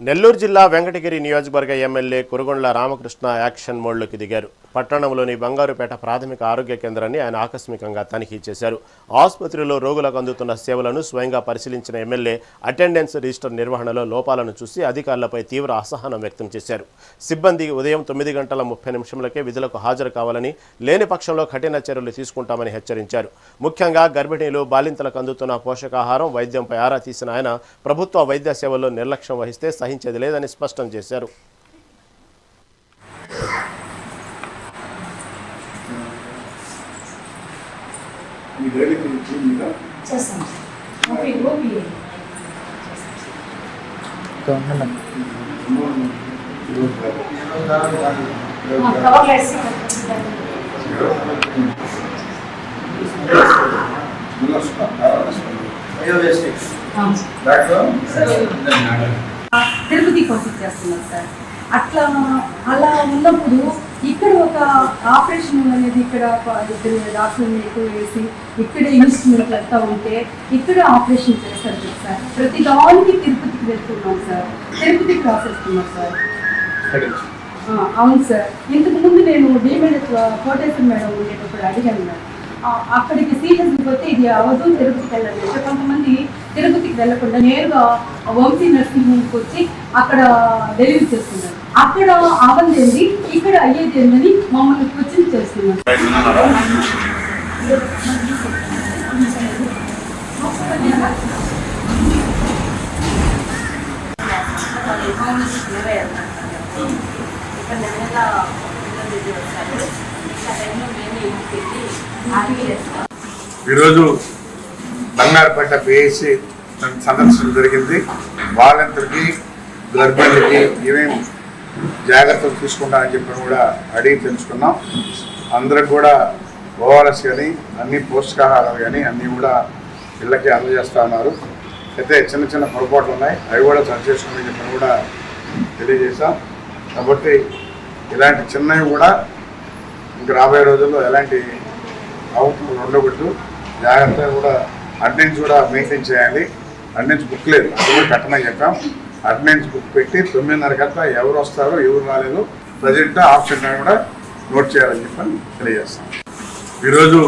నెల్లూరు జిల్లా వెంకటగిరి నియోజకవర్గ MLA Kurugondla Ramakrishna action మోడ్లోకి దిగారు. పట్టణంలోని బంగారుపేట ప్రాథమిక ఆరోగ్య కేంద్రాన్ని ఆయన ఆకస్మికంగా తనిఖీ చేశారు. ఆసుపత్రిలో రోగులకు అందుతున్న సేవలను స్వయంగా పరిశీలించిన ఎమ్మెల్యే అటెండెన్స్ రిజిస్టర్ నిర్వహణలో లోపాలను చూసి అధికారులపై తీవ్ర అసహనం వ్యక్తం చేశారు. సిబ్బంది ఉదయం 9:30 విధులకు హాజరు కావాలని, లేని పక్షంలో కఠిన చర్యలు తీసుకుంటామని హెచ్చరించారు. ముఖ్యంగా గర్భిణీలు, బాలింతలకు అందుతున్న పోషకాహారం, వైద్యంపై ఆరా తీసిన ఆయన ప్రభుత్వ వైద్య సేవల్లో నిర్లక్ష్యం వహిస్తే సహించేది లేదని స్పష్టం చేశారు. తిరుపతి పంపించేస్తున్నారు సార్. అలా ఉన్నప్పుడు ఇక్కడ ఒక ఆపరేషన్ అనేది ఇక్కడ ఇద్దరు డాక్టర్ని ఎక్కువ వేసి ఇక్కడ ఇన్స్ట్రుమెంట్లు అంతా ఉంటే ఇక్కడ ఆపరేషన్ చేస్తారు సార్. ప్రతి దానికి తిరుపతికి వెళ్తున్నాం సార్, తిరుపతికి రాసేస్తున్నాం సార్. అవును సార్. ఇంతకుముందు నేను డిమెడ్ కోటేశ్వర మేడం ఉండేటప్పుడు అడిగాను మేడం, అక్కడికి సీరియస్కి పోతే ఇది అవదు, తిరుపతికి వెళ్ళండి. కొంతమంది తిరుపతికి వెళ్ళకుండా నేరుగా వంశీ నర్సింగ్ హోమ్కి వచ్చి అక్కడ డెలివరీ చేస్తున్నారు. అక్కడ అవ్వదేంది, ఇక్కడ అయ్యేది ఏందని మమ్మల్ని క్వశ్చన్ చేస్తున్నారు. ఈరోజు బంగారుపేట పిఎస్సి సందర్శన జరిగింది. వాలంటీర్కి, గర్భిణులకి ఏమేమి జాగ్రత్తలు తీసుకుంటామని చెప్పి కూడా అడిగి తెలుసుకున్నాం. అందరికి కూడా ఓఆర్ఎస్ కానీ అన్ని పోషకాహారాలు కానీ అన్నీ కూడా ఇళ్ళకి అందజేస్తూ ఉన్నారు. అయితే చిన్న చిన్న పొరపాట్లు ఉన్నాయి, అవి కూడా సరి చేసుకోమని చెప్పి కూడా తెలియజేశాం. కాబట్టి ఇలాంటి చిన్నవి కూడా ఇంక రాబోయే రోజుల్లో ఎలాంటి అవుతుంది ఉండకూడదు. జాగ్రత్తగా కూడా అటెండెన్స్ కూడా మెయింటైన్ చేయాలి. అటెండెన్స్ బుక్ లేదు, అది కూడా కట్టమని చెప్పాం. అటెండెన్స్ బుక్ పెట్టి 9:30 ఎవరు వస్తారో ఎవరు రాలేదు ప్రజెంట్ ఆప్షన్ కూడా నోట్ చేయాలని చెప్పని తెలియజేస్తాం. ఈరోజు